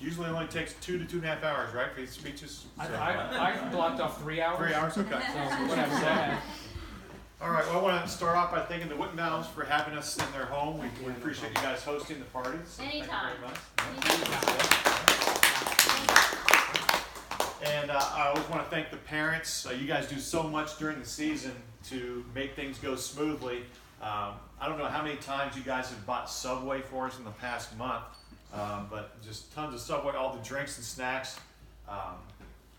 Usually only takes 2 to 2.5 hours, right, for these speeches? So, I blocked off 3 hours. 3 hours, okay. So whatever. All right, well, I want to start off by thanking the Wittenbaums for having us in their home. We appreciate you guys hosting the parties. So Anytime. thank you very much. And I always want to thank the parents. You guys do so much during the season to make things go smoothly. I don't know how many times you guys have bought Subway for us in the past month, but just tons of Subway, all the drinks and snacks,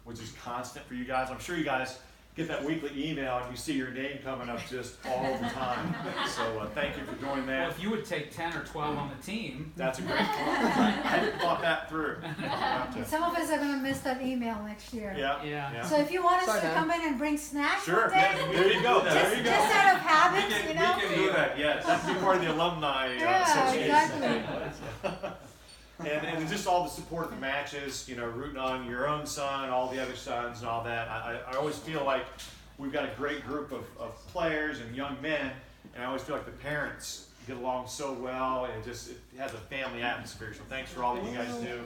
which is constant for you guys. I'm sure you guys get that weekly email and you see your name coming up just all the time. So thank you for doing that. Well, if you would take 10 or 12 on the team. That's a great point. I hadn't thought that through. Some of us are going to miss that email next year. Yeah. So if you want us to come in and bring snacks Sure, one day, there you go. just out of habit, We can do that, yes. That can be part of the alumni association. exactly. And just all the support of the matches, rooting on your own son, all the other sons and all that. I always feel like we've got a great group of players and young men, and I always feel like the parents get along so well, and it has a family atmosphere. So thanks for all that you guys do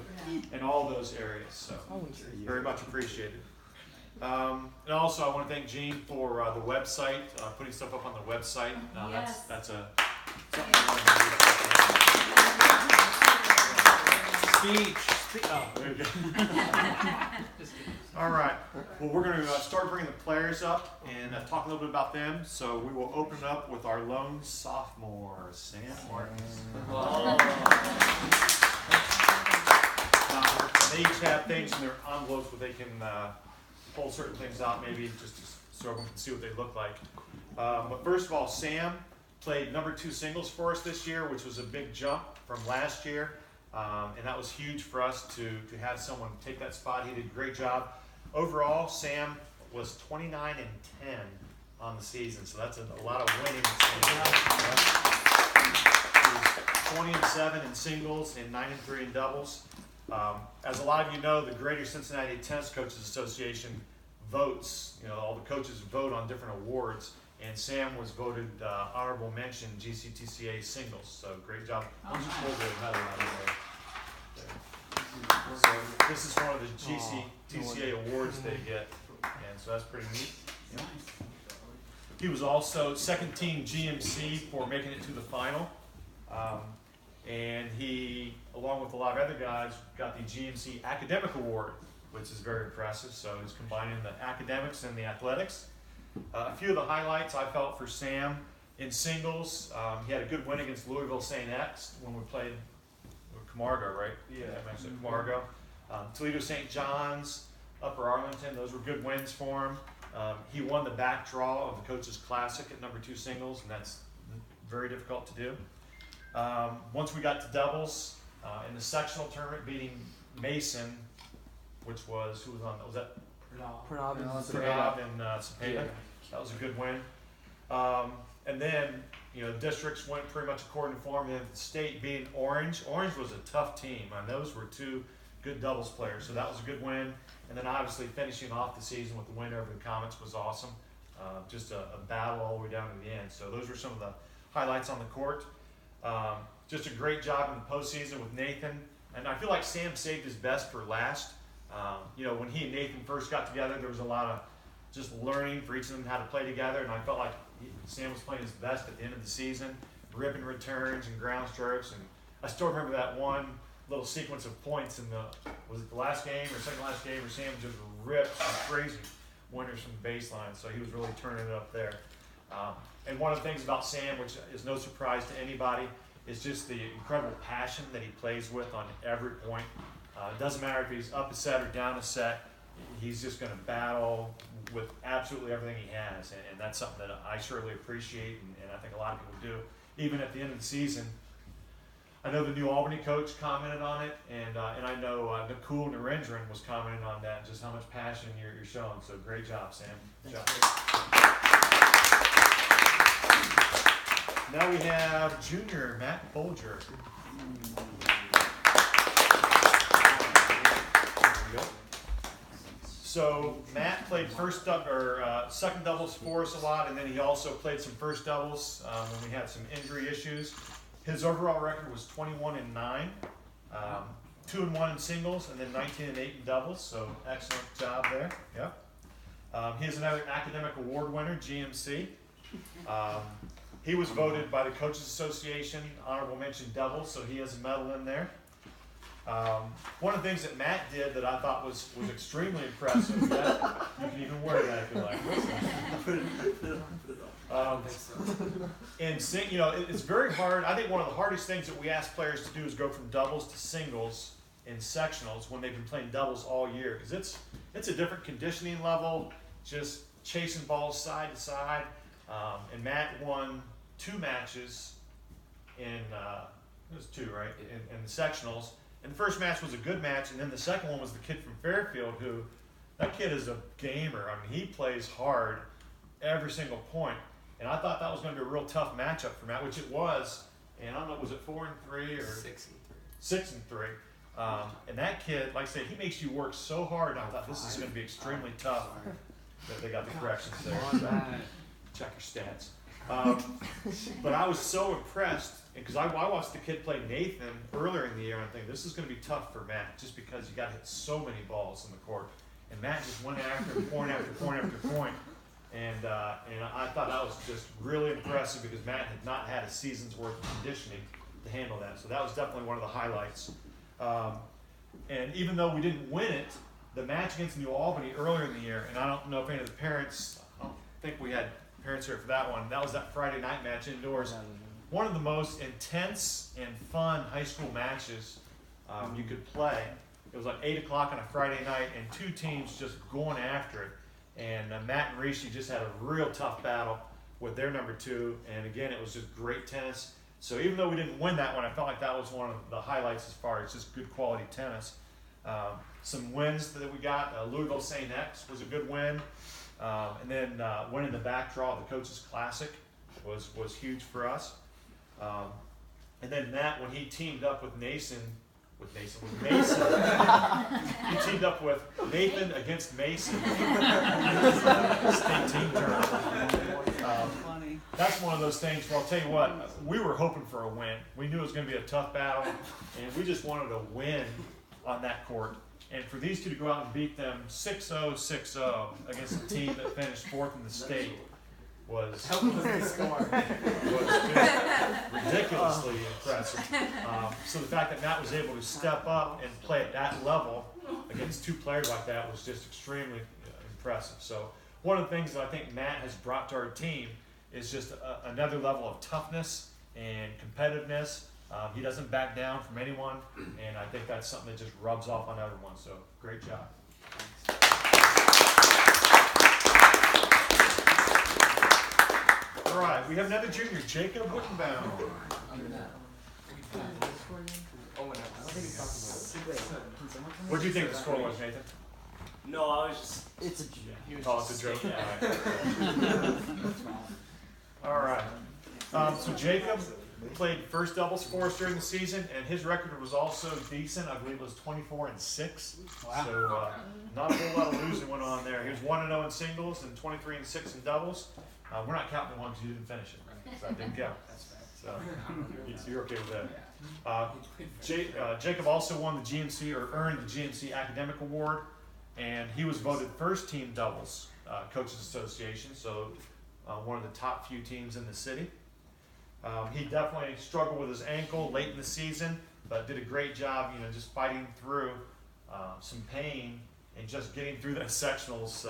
in all those areas. So very much appreciated. And also I want to thank Gene for the website, putting stuff up on the website. That's Speech. Oh, there you go. All right. Well, we're going to start bringing the players up and talk a little bit about them. So we will open it up with our lone sophomore, Sam Martins. They each have things in their envelopes where they can pull certain things out, maybe just so everyone can see what they look like. But first of all, Sam played number 2 singles for us this year, which was a big jump from last year. And that was huge for us to have someone take that spot. He did a great job. Overall, Sam was 29 and 10 on the season, so that's a lot of winning. He was 20 and 7 in singles and 9 and 3 in doubles. As a lot of you know, the Greater Cincinnati Tennis Coaches Association votes. All the coaches vote on different awards, and Sam was voted honorable mention GCTCA singles. So great job. So this is one of the GCTCA awards they get, and so that's pretty neat. He was also second team GMC for making it to the final, and he, along with a lot of other guys, got the GMC Academic Award, which is very impressive. So he's combining the academics and the athletics. A few of the highlights I felt for Sam in singles. He had a good win against Louisville St. X when we played Camargo, right? Yeah, I mentioned Camargo. Toledo St. John's, Upper Arlington, those were good wins for him. He won the back draw of the Coaches Classic at number 2 singles, and that's very difficult to do. Once we got to doubles, in the sectional tournament, beating Mason, which was, who was on that? Was that Pranav and Cepeda. That was a good win. And then, districts went pretty much according to form. And the state being Orange. Orange was a tough team, and those were 2 good doubles players. So that was a good win. And then obviously finishing off the season with the win over the Comets was awesome. Just a battle all the way down to the end. So those were some of the highlights on the court. Just a great job in the postseason with Nathan. And I feel like Sam saved his best for last. When he and Nathan first got together, there was a lot of just learning for each of them how to play together, and I felt like Sam was playing his best at the end of the season, ripping returns and ground strokes, and I still remember that one little sequence of points in was it the last game or second last game where Sam just ripped some crazy winners from the baseline, so he was really turning it up there. And one of the things about Sam, which is no surprise to anybody, is just the incredible passion that he plays with on every point. It doesn't matter if he's up a set or down a set, he's just going to battle with absolutely everything he has, and that's something that I surely appreciate, and I think a lot of people do. Even at the end of the season, I know the new Albany coach commented on it, and I know Nakul Narendran was commenting on that, just how much passion you're showing. So great job, Sam. Good job. Now we have junior Matt Bolger. So Matt played second doubles for us a lot, and then he also played some first doubles when we had some injury issues. His overall record was 21 and 9. 2-1 in singles, and then 19-8 in doubles. So excellent job there. Yep. He is another academic award winner, GMC. He was voted by the Coaches Association honorable mention doubles, so he has a medal in there. One of the things that Matt did that I thought was extremely impressive. Yeah, you can even wear that if you like. And it's very hard. I think one of the hardest things that we ask players to do is go from doubles to singles in sectionals when they've been playing doubles all year, because it's a different conditioning level, just chasing balls side to side. And Matt won 2 matches in it was 2, right? In the sectionals. And the first match was a good match, and then the second one was the kid from Fairfield, who, that kid is a gamer. I mean, he plays hard every single point. And I thought that was going to be a real tough matchup for Matt, which it was. And I don't know, was it 4-3 or 6-3? And that kid, like I said, he makes you work so hard. I thought this is going to be extremely tough. That they got the corrections there. So, check your stats. But I was so impressed because I watched the kid play Nathan earlier in the year, and I think this is going to be tough for Matt just because you got to hit so many balls in the court. And Matt just went after point after point after point. And I thought that was just really impressive because Matt had not had a season's worth of conditioning to handle that. So that was definitely one of the highlights. And even though we didn't win it, the match against New Albany earlier in the year, and I don't know if any of the parents, I don't think we had parents here for that one. That was that Friday night match indoors. One of the most intense and fun high school matches you could play. It was like 8 o'clock on a Friday night, and 2 teams just going after it. And Matt and Rishi just had a real tough battle with their number 2. And again, it was just great tennis. So even though we didn't win that one, I felt like that was one of the highlights as far as just good quality tennis. Some wins that we got. Louisville St. X was a good win. And then winning the back draw of the Coaches Classic was huge for us. And then Matt, when he teamed up with Mason, he teamed up with Nathan against Mason. State team tournament. That's one of those things where I'll tell you what, we were hoping for a win. We knew it was going to be a tough battle, and we just wanted to win on that court. And for these two to go out and beat them 6-0, 6-0 against a team that finished 4th in the state was just ridiculously impressive. So the fact that Matt was able to step up and play at that level against 2 players like that was just extremely impressive. So one of the things that I think Matt has brought to our team is just another level of toughness and competitiveness. He doesn't back down from anyone, and I think that's something that just rubs off on everyone. So great job. All right, we have another junior, Jacob Wittenbaum. What do you think the score was, Nathan? No, I was just. It's a Oh, it's a joke. Yeah. All right. So Jacob played first doubles for us during the season, and his record was also decent. I believe it was 24-6. Wow. So not a whole lot of losing went on there. He was 1-0 in singles and 23-6 in doubles. We're not counting the ones you didn't finish it, so that didn't count. So you're okay with that. Jacob also won the GMC, or earned the GMC Academic Award, and he was voted first team doubles Coaches Association, so one of the top few teams in the city. He definitely struggled with his ankle late in the season, but did a great job, just fighting through some pain and just getting through the sectionals.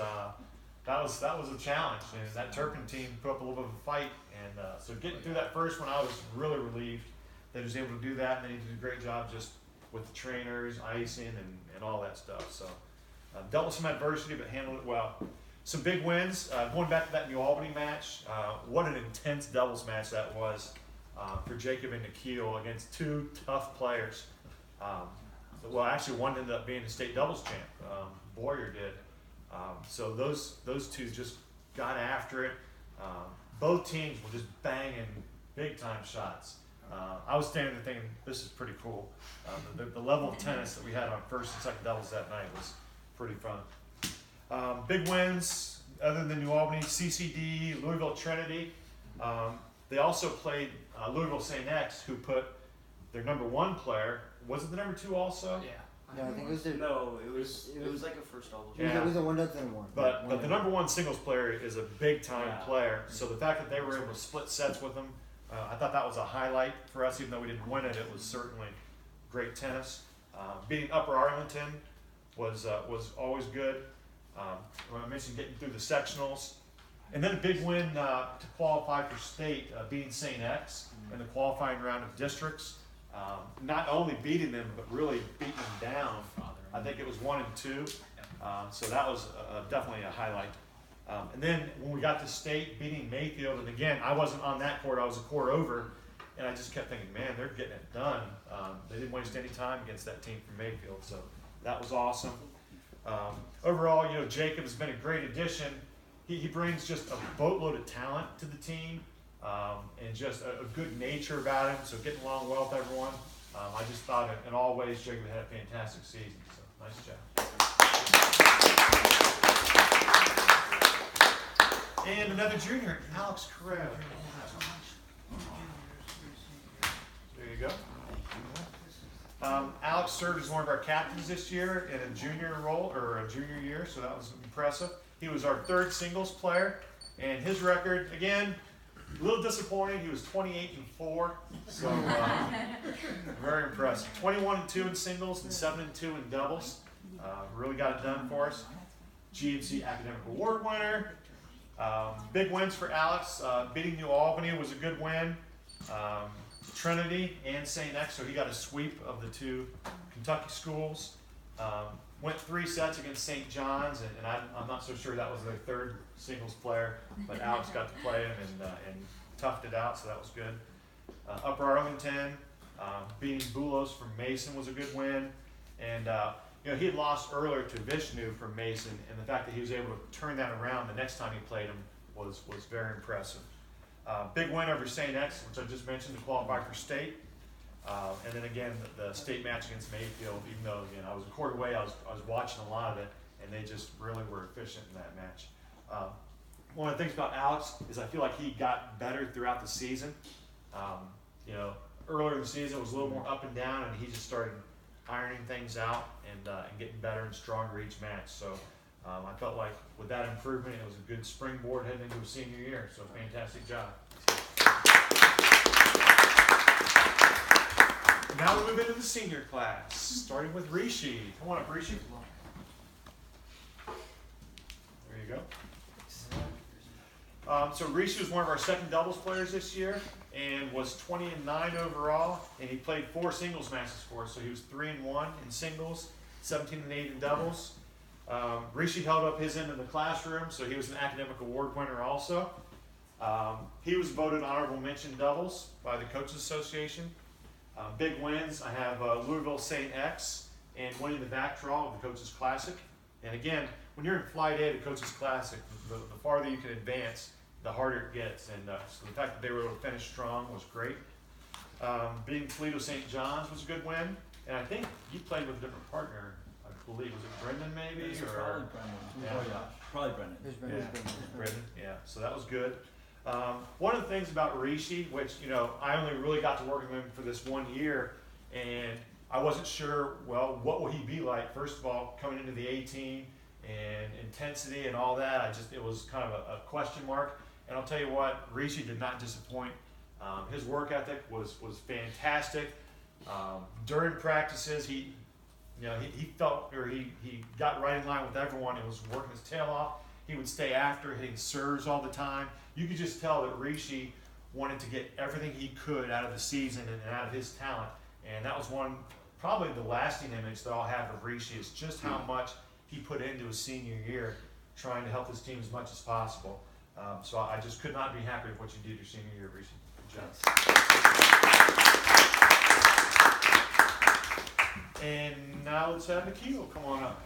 That was a challenge, and that Turpin team put up a little bit of a fight, and so getting through that first one, I was really relieved that he was able to do that, and then he did a great job just with the trainers, icing, and all that stuff. So dealt with some adversity, but handled it well. Some big wins. Going back to that New Albany match, what an intense doubles match that was for Jacob and Nikhil against 2 tough players. Well, actually, one ended up being a state doubles champ. Boyer did. So those 2 just got after it. Both teams were just banging big time shots. I was standing there thinking, this is pretty cool. The level of tennis that we had on first and second doubles that night was pretty fun. Big wins other than New Albany, CCD, Louisville Trinity. They also played Louisville St. X, who put their number 1 player, was it the number 2 also? Yeah. No, I think it was the. No, it was like a first double. Yeah. It was a 1-1. But the number 1 singles player is a big time Yeah. player. So the fact that they were able to split sets with him, I thought that was a highlight for us. Even though we didn't win it, it was certainly great tennis. Beating Upper Arlington was always good. I mentioned getting through the sectionals, and then a big win to qualify for state, beating St. X in the qualifying round of districts. Not only beating them, but really beating them down. I think it was 1 and 2. So that was definitely a highlight. And then when we got to state, beating Mayfield, and again, I wasn't on that court, I was a court over, and I just kept thinking, man, they're getting it done. They didn't waste any time against that team from Mayfield, so that was awesome. Overall, you know, Jacob has been a great addition. He brings just a boatload of talent to the team, and just a good nature about him, so getting along well with everyone. I just thought in all ways Jacob had a fantastic season, so nice job. And another junior, Alex Carrera. There you go. Alex served as one of our captains this year in a junior role, or a junior year, so that was impressive. He was our 3rd singles player, and his record, again, a little disappointing. He was 28-4, so very impressive. 21-2 in singles and 7-2 in doubles. Really got it done for us. GMC Academic Award winner. Big wins for Alex. Beating New Albany was a good win. Trinity and St. X, so he got a sweep of the 2 Kentucky schools. Went 3 sets against St. John's, and I'm not so sure that was their 3rd singles player, but Alex got to play him and toughed it out, so that was good. Upper Arlington, beating Bulos from Mason was a good win, and you know, he had lost earlier to Vishnu from Mason, and the fact that he was able to turn that around the next time he played him was very impressive. Big win over St. X, which I just mentioned, to qualify for state. And then again, the state match against Mayfield, even though again I was a court away, I was watching a lot of it, and they just really were efficient in that match. One of the things about Alex is I feel like he got better throughout the season. You know, earlier in the season it was a little more up and down, and he just started ironing things out and getting better and stronger each match. So I felt like with that improvement, it was a good springboard heading into a senior year. So fantastic job. Now we move into the senior class, starting with Rishi. Come on up, Rishi. There you go. So Rishi was one of our 2nd doubles players this year and was 20-9 overall, and he played 4 singles matches for us. So he was 3-1 in singles, 17-8 in doubles. Rishi held up his end in the classroom, so he was an academic award winner also. He was voted honorable mention doubles by the Coaches Association. Big wins, I have Louisville St. X and winning the back draw of the Coaches Classic. And again, when you're in Flight A of the Coaches Classic, the farther you can advance, the harder it gets. And so the fact that they were able to finish strong was great. Beating Toledo St. John's was a good win. And I think you played with a different partner, I believe. Was it Brendan maybe? It's Or, probably Brendan. Yeah. Oh, yeah. Probably Brendan. Brendan, yeah. So that was good. One of the things about Rishi, which, you know, I only really got to work with him for this 1 year, and I wasn't sure, well, what will he be like? First of all, coming into the A team and intensity and all that, it was kind of a question mark. And I'll tell you what, Rishi did not disappoint. His work ethic was fantastic. During practices, he felt, or he got right in line with everyone and was working his tail off. He would stay after, hitting serves all the time. You could just tell that Rishi wanted to get everything he could out of the season and out of his talent. And that was probably the lasting image that I'll have of Rishi, is just how much he put into his senior year, trying to help his team as much as possible. So I just could not be happy with what you did your senior year, Rishi. Good job. And now let's have Nikhil come on up.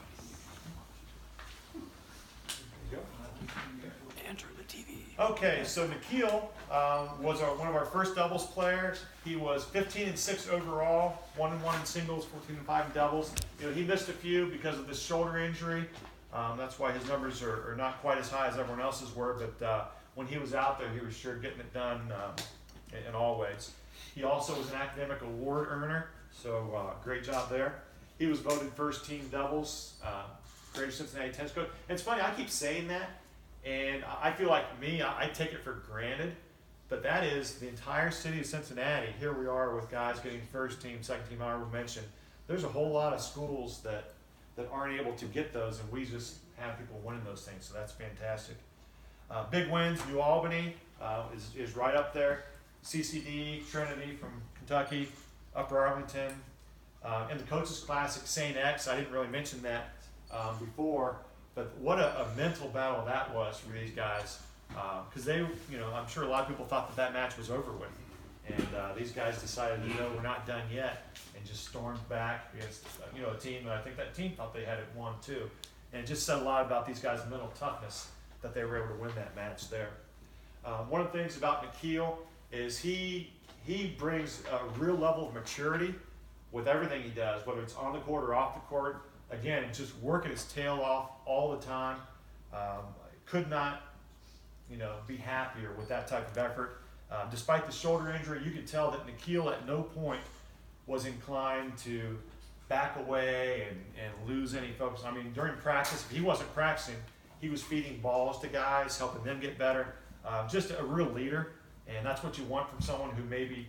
Enter the TV. Okay, so Nikhil was one of our first doubles players. He was 15-6 overall, 1-1 in singles, 14-5 in doubles. You know, he missed a few because of this shoulder injury. That's why his numbers are not quite as high as everyone else's were. But when he was out there, he was sure getting it done in all ways. He also was an academic award earner So great job there. He was voted first team doubles, Greater Cincinnati tennis coach. And it's funny, I keep saying that, and I feel like me, I take it for granted, but that is the entire city of Cincinnati. Here we are with guys getting first team, second team, however mentioned. There's a whole lot of schools that aren't able to get those, and we just have people winning those things, so that's fantastic. Big wins, New Albany is right up there. CCD, Trinity from Kentucky, Upper Arlington. In the Coaches Classic, St. X, I didn't really mention that before, but what a mental battle that was for these guys. Because they, I'm sure a lot of people thought that match was over with. And these guys decided, we're not done yet, and just stormed back against, a team. I think that team thought they had it won too. And it just said a lot about these guys' mental toughness that they were able to win that match there. One of the things about Nikhil is he brings a real level of maturity with everything he does, whether it's on the court or off the court. Again, just working his tail off all the time. Could not, be happier with that type of effort. Despite the shoulder injury, you could tell that Nikhil at no point was inclined to back away and lose any focus. I mean, during practice, if he wasn't practicing, he was feeding balls to guys, helping them get better. Just a real leader, and that's what you want from someone who maybe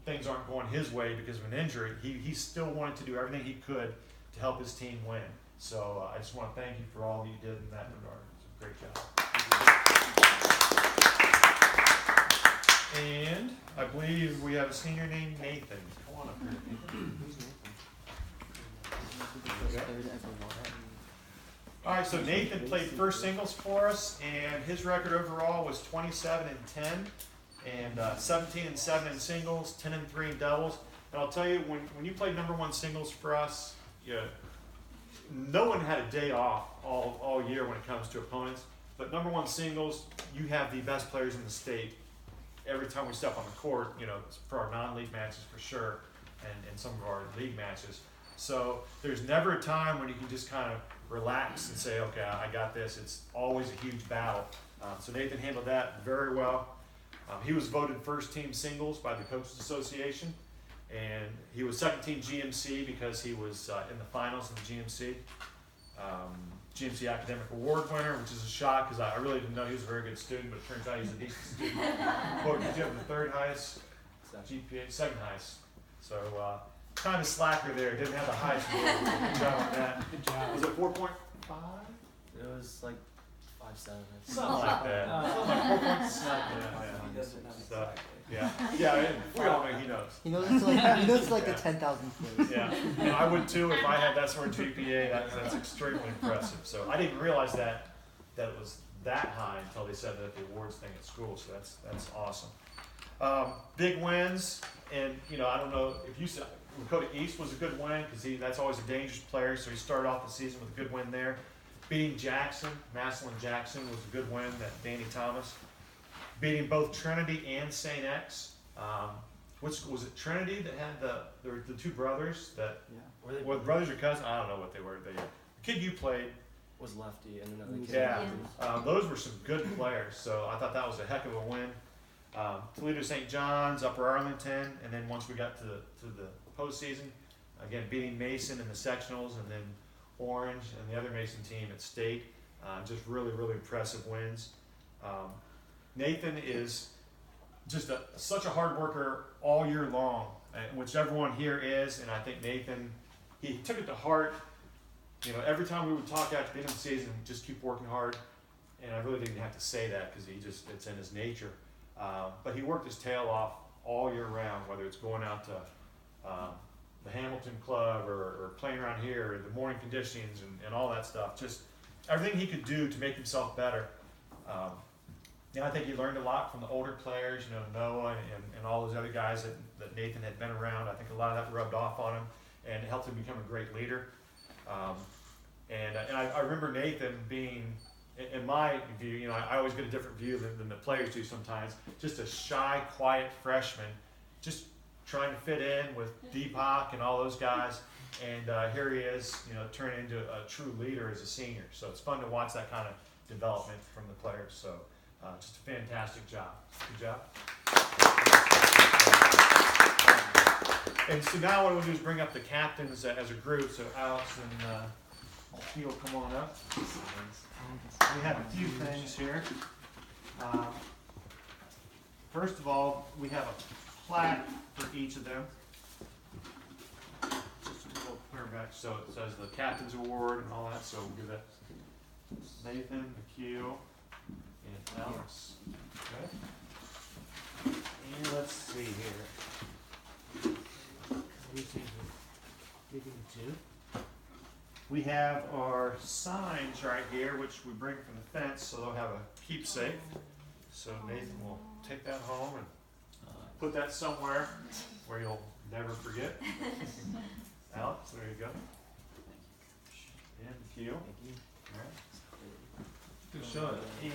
things aren't going his way because of an injury. He still wanted to do everything he could to help his team win. So I just want to thank you for all that you did in that regard. It's a great job. And I believe we have a senior named Nathan. Come on up here, Nathan. All right, so Nathan played first singles for us, and his record overall was 27-10, and 17-7 in singles, 10-3 in doubles. And I'll tell you, when you played number one singles for us, no one had a day off all year when it comes to opponents. But number one singles, you have the best players in the state. Every time we step on the court, for our non-league matches for sure, and some of our league matches. So there's never a time when you can just kind of relax and say, okay, I got this. It's always a huge battle. So Nathan handled that very well. He was voted first team singles by the Coaches Association, and he was second team GMC because he was in the finals in the GMC. GMC Academic Award winner, which is a shock because I really didn't know he was a very good student, but it turns out he's a decent student. What did you have, the third highest GPA? Second highest. So kind of slacker there. Didn't have the highest score. Good job on that. Good job. Was it 4.5? It was like 5.7. Something like that. Something like 4.7. Yeah. We all know he knows. He knows it's like the 10,000th place. Yeah, and I would too if I had that sort of GPA. That's extremely impressive. So I didn't realize that it was that high until they said that at the awards thing at school. So that's awesome. Big wins, and I don't know if you said Lakota East was a good win because that's always a dangerous player. So he started off the season with a good win there. Beating Jackson, Massillon Jackson was a good win. That Danny Thomas. Beating both Trinity and St. X. Which was it? Trinity that had the two brothers that were brothers or cousins? I don't know what they were. The kid you played Was lefty and another kid. Yeah, those were some good players. So I thought that was a heck of a win. Toledo St. John's, Upper Arlington, and then once we got to the postseason, again beating Mason in the sectionals, and then Orange and the other Mason team at state. Just really, really impressive wins. Nathan is just such a hard worker all year long, which everyone here is, and I think Nathan, he took it to heart. Every time we would talk after the end of the season, just keep working hard, and I really didn't have to say that because it's in his nature. But he worked his tail off all year round, whether it's going out to the Hamilton Club or playing around here, or the morning conditionings and all that stuff. Just everything he could do to make himself better. I think he learned a lot from the older players, Noah and all those other guys that Nathan had been around. I think a lot of that rubbed off on him, and it helped him become a great leader. And I remember Nathan being, in my view, I always get a different view than the players do sometimes, just a shy, quiet freshman, just trying to fit in with Deepak and all those guys. And here he is, turning into a true leader as a senior. So it's fun to watch that kind of development from the players. So just a fantastic job. Good job. And so now what we'll do is bring up the captains as a group. So Alex and Hugh will come on up. We have a few things here. First of all, we have a plaque for each of them. Just a little clear back, so it says the Captain's Award and all that. So we'll give that Nathan, McHugh, and Alex. Okay. And let's see here. We have our signs right here, which we bring from the fence, so they'll have a keepsake. So Nathan will take that home and put that somewhere where you'll never forget. Alex, there you go. And Q. All right. Show it. And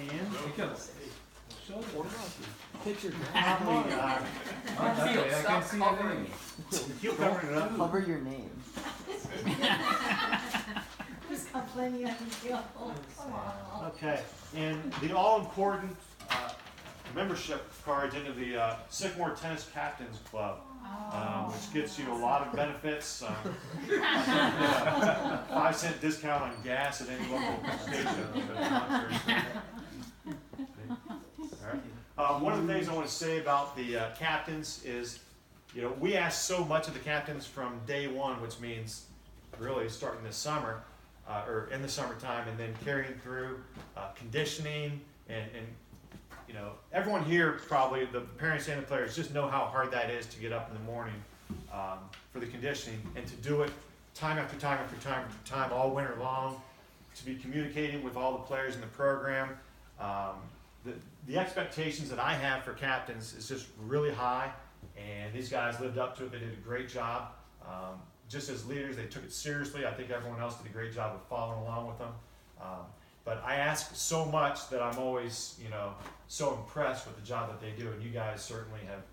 Show it. Picture probably, I can see covering it. Q covering it up. cover your name. Just complaining at the deal. Come on. Okay, and the all-important membership cards into the Sycamore Tennis Captains Club, which gets you a lot of benefits. 5-cent discount on gas at any local station. All right. One of the things I want to say about the captains is, you know, we ask so much of the captains from day one, which means really starting this summer, or in the summertime, and then carrying through conditioning and you know, everyone here probably, the parents and the players, just know how hard that is to get up in the morning for the conditioning and to do it time after time after time after time all winter long, to be communicating with all the players in the program. The expectations that I have for captains is just really high, and these guys lived up to it. They did a great job. Just as leaders, they took it seriously. I think everyone else did a great job of following along with them. But I ask so much that I'm always, you know, so impressed with the job that they do, and you guys certainly have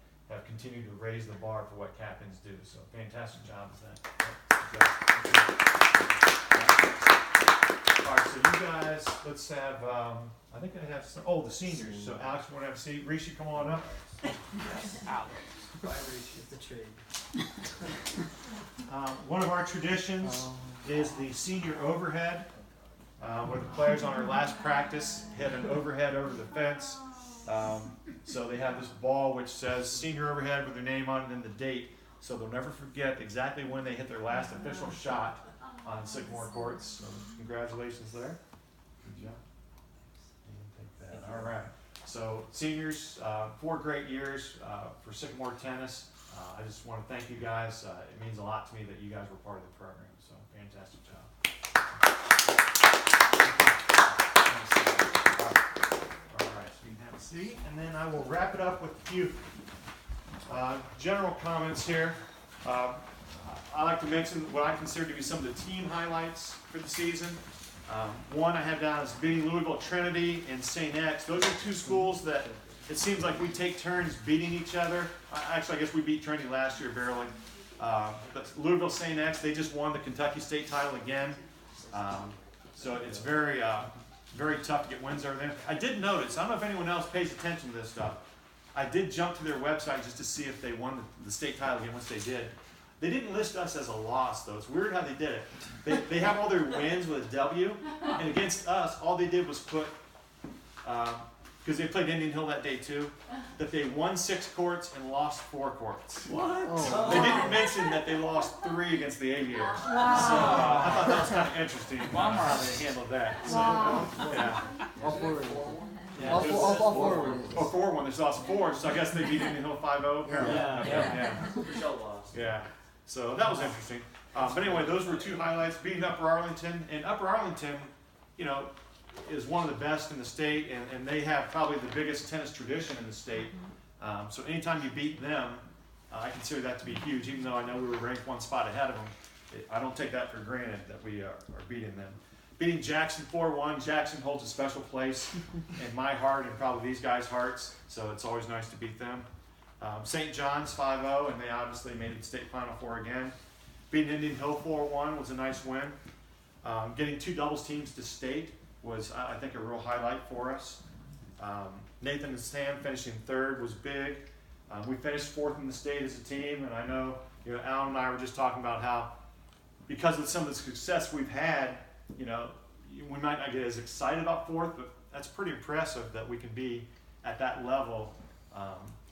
continued to raise the bar for what captains do. So fantastic job is that. All right, so you guys, let's have, I think I have some, the seniors. So Alex, you want to have a seat? Rishi, come on up. Alex. Bye, Reach. It's a trade. One of our traditions is the senior overhead, where the players on our last practice hit an overhead over the fence. So they have this ball which says senior overhead with their name on it and the date, so they'll never forget exactly when they hit their last official shot on Sycamore courts. So congratulations there. Good job. And take that. All right. So seniors, 4 great years for Sycamore tennis. I just want to thank you guys. It means a lot to me that you guys were part of the program. So fantastic job. All right, so you can have a seat, and then I will wrap it up with a few general comments here. I like to mention what I consider to be some of the team highlights for the season. One I have down is beating Louisville Trinity and St. X. Those are 2 schools that it seems like we take turns beating each other. Actually, I guess we beat Trinity last year barely. But Louisville St. X, they just won the Kentucky State title again. So it's very, very tough to get wins over there. I did notice, I don't know if anyone else pays attention to this stuff. I did jump to their website just to see if they won the state title again, which they did. They didn't list us as a loss, though. It's weird how they did it. They have all their wins with a W, and against us, all they did was put, because they played Indian Hill that day too, that they won 6 courts and lost 4 courts. What? They didn't mention that they lost 3 against the Aviators. So I thought that was kind of interesting how they handled that. So, yeah. All 4. Yeah, All just- 4. Oh, 4-1. They lost 4, so I guess they beat Indian Hill 5-0. Yeah. Michelle lost. Yeah. So that was interesting. But anyway, those were 2 highlights. Beating Upper Arlington. And Upper Arlington, you know, is one of the best in the state, and they have probably the biggest tennis tradition in the state. So anytime you beat them, I consider that to be huge, even though I know we were ranked 1 spot ahead of them. I don't take that for granted that we are beating them. Beating Jackson 4-1. Jackson holds a special place in my heart and probably these guys' hearts, so it's always nice to beat them. St. John's 5-0, and they obviously made it to state final 4 again. Beating Indian Hill 4-1 was a nice win. Getting 2 doubles teams to state was, I think, a real highlight for us. Nathan and Sam finishing 3rd was big. We finished 4th in the state as a team, and I know You know, Alan and I were just talking about how, because of some of the success we've had, you know, we might not get as excited about fourth, but that's pretty impressive that we can be at that level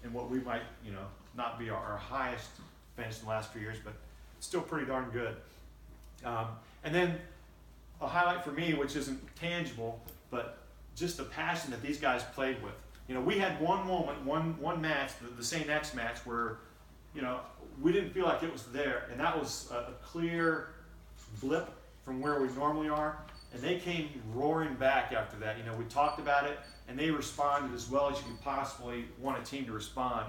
in what we might, you know, not be our highest finish in the last few years, but still pretty darn good. And then a highlight for me, which isn't tangible, but just the passion that these guys played with. You know, we had one moment, one match, the St. X match, where, you know, we didn't feel like it was there, and that was a clear blip from where we normally are, and they came roaring back after that. You know, we talked about it, and they responded as well as you could possibly want a team to respond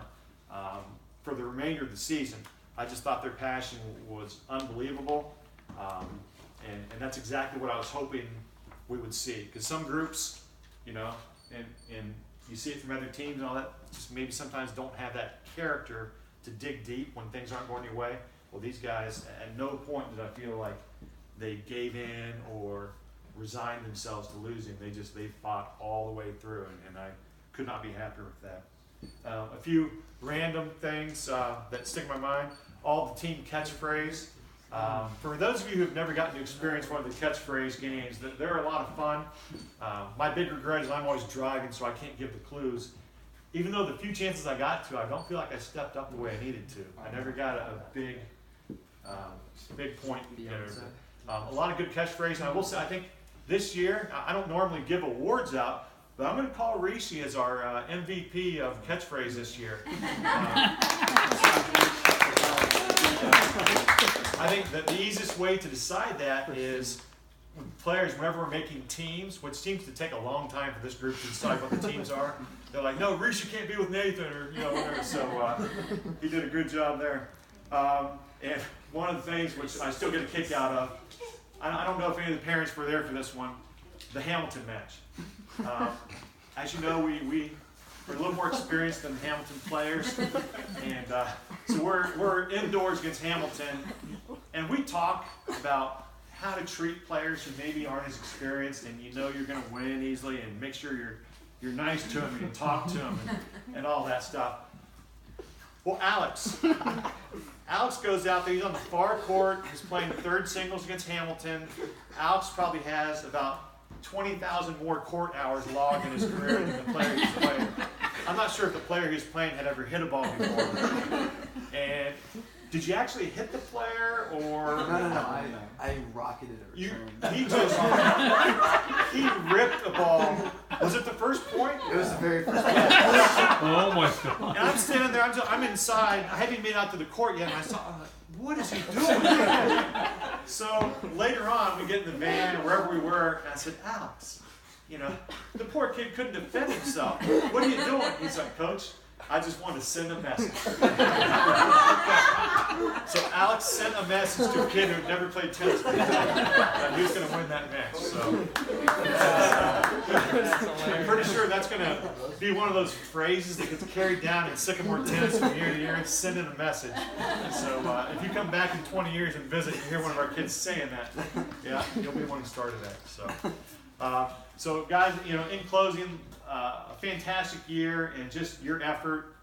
for the remainder of the season. I just thought their passion was unbelievable, and that's exactly what I was hoping we would see. Because some groups, you know, and you see it from other teams and all that, just maybe sometimes don't have that character to dig deep when things aren't going your way. Well, these guys, at no point did I feel like they gave in or resigned themselves to losing. They fought all the way through, and I could not be happier with that. A few random things that stick in my mind. All the team catchphrase. For those of you who have never gotten to experience one of the catchphrase games, they're a lot of fun. My big regret is I'm always driving, so I can't give the clues. Even though the few chances I got to, I don't feel like I stepped up the way I needed to. I never got a big point there. A lot of good catchphrases. And I will say, I think this year, I don't normally give awards out, but I'm going to call Rishi as our MVP of catchphrase this year. I think that the easiest way to decide that is players, whenever we're making teams, which seems to take a long time for this group to decide what the teams are, they're like, no, Rishi can't be with Nathan, or, you know, whatever. So he did a good job there. And one of the things which I still get a kick out of, I don't know if any of the parents were there for this one, the Hamilton match. As you know, we're a little more experienced than the Hamilton players, and so we're indoors against Hamilton, and we talk about how to treat players who maybe aren't as experienced, and you know you're going to win easily, and make sure you're nice to them and you talk to them and all that stuff. Well, Alex goes out there. He's on the far court. He's playing third singles against Hamilton. Alex probably has about 20,000 more court hours logged in his career than the player he's playing. I'm not sure if the player he's playing had ever hit a ball before. And did you actually hit the player, or? No. I rocketed a return. He ripped a ball. Was it the first point? It was the very first point. Oh my God. And I'm standing there, I'm inside. I haven't even made it out to the court yet, and I'm like, what is he doing? So later on, we get in the van or wherever we were, and I said, Alex, you know, the poor kid couldn't defend himself. What are you doing? He's like, Coach, I just wanted to send a message. So Alex sent a message to a kid who had never played tennis before that he was going to win that match. So I'm pretty sure that's going to be one of those phrases that gets carried down in Sycamore tennis from year to year, sending a message. So if you come back in 20 years and visit and hear one of our kids saying that, yeah, you'll be one who started that. So guys, you know, in closing, a fantastic year, and just your effort.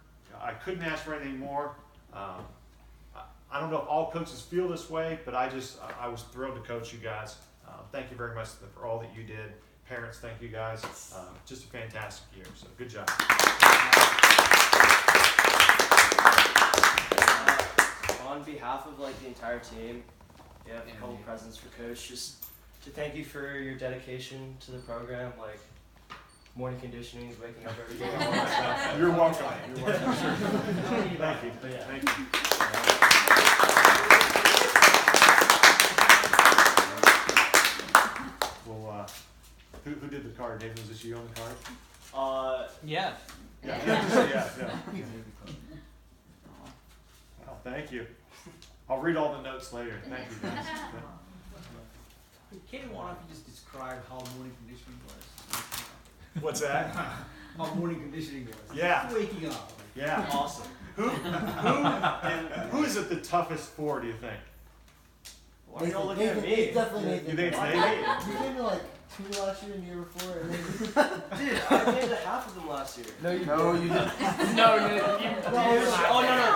I couldn't ask for anything more. I don't know if all coaches feel this way, but I was thrilled to coach you guys. Thank you very much for all that you did. Parents, thank you guys. Just a fantastic year, so good job. On behalf of the entire team, we have a couple presents for Coach, just to thank you for your dedication to the program, morning conditioning, waking up every day, all that stuff. You're welcome. Thank you. Thank you. Well, who did the card? Nathan, was this you on the card? Yeah. Yeah. Well, thank you. I'll read all the notes later. Thank you, guys. Katie, why don't you just describe how morning conditioning was? What's that? How morning conditioning was. Yeah. Waking up. Yeah. Awesome. Who is it the toughest for, do you think? Why are y'all looking at me? It's definitely Nathan. You think it's Why Nathan? Nathan? You came to like 2 last year and the year before, and then Dude, I came to half of them last year. no, you didn't. Oh no,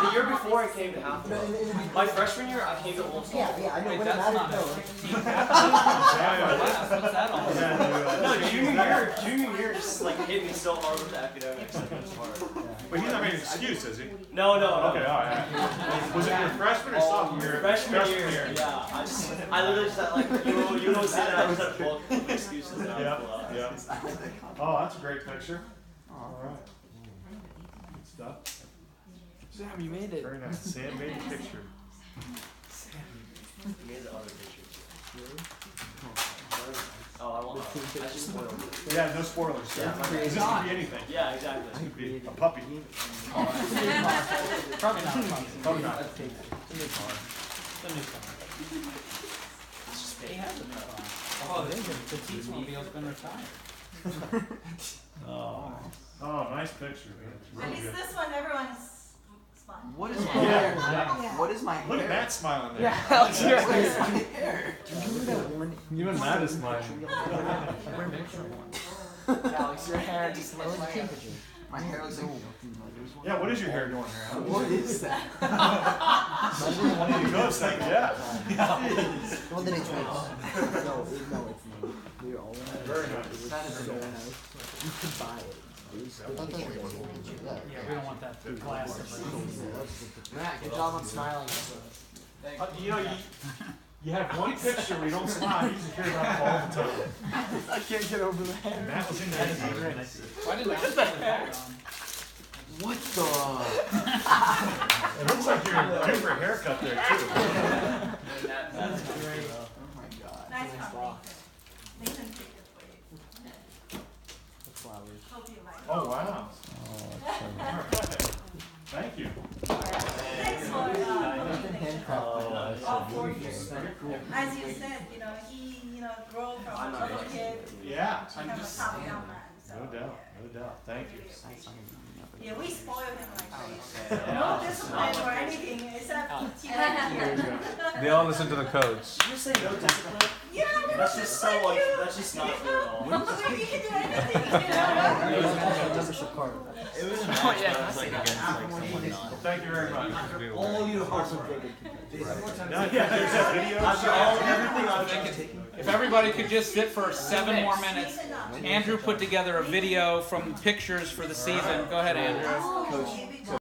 the year before I came to half of No, them. My freshman year, I came to almost all of them. Yeah, I know. Wait, When that's it not mattered, a no. team Yeah, What's that all yeah, about? No, dude, junior year just like hit me so hard with the academics. Like, it was hard. But he's not making an excuse, is he? No. Okay, all right. Was it your freshman or sophomore year? Freshman year, yeah. I literally just had like, you don't say that, I just had a bulk of excuses that I would pull out. Yeah. Oh, that's a great picture. All right. Good stuff. Sam, you made it. Very nice. Sam made the picture. You made the other picture too. Oh, I want I just spoiled it. Yeah, no spoilers. Yeah, This could be anything. Yeah, exactly. This could be a puppy. Probably not fun. Probably not. It's a new car. It's just They fake. have the new car. Oh, the T-mobile's been retired. Oh, nice picture. At Really least good. this one, everyone's smiling. What is my Yeah, hair? yeah. What is my Look at hair? Matt smiling there. What is my hair? Even Matt is smiling. Alex, your hair just looks like my hair looks like. Yeah, what is your hair doing here? What is that? Huh? You go a second, yeah. Well, then it's rich. No, it's not. We're all Very nice. That is very nice. You could buy it. Yeah, we don't want that glass. Matt, good job on smiling. You know, you have one picture where you don't smile. You used to hear about it all the time. I can't get over the hair. Matt was in there. Why did that put that on? What the? It looks like you're due for a haircut there, too. That's great. Oh my god. Nice one, Nathan. Nathan picked it for you. Hope you like it. Oh, wow. Thank you. Thanks for all 4 years. As you said, he, grew from a little kid Yeah. to become a top young man. So, No doubt, no doubt. Thank you. Yeah, we spoiled him like crazy. No discipline or anything except here. They all listen to the coach. Did you say no discipline? Yeah, we That's don't just so discipline like, you. that's just not fair at all. We can do anything, Membership card. It was a match, but it was like against like someone not. Well, thank you very much. All uniforms are big. Yeah, there's that video. After all, everything I've done. If everybody could just sit for 7 more minutes. Andrew put together a video from pictures for the season. Go ahead, Andrew. Oh,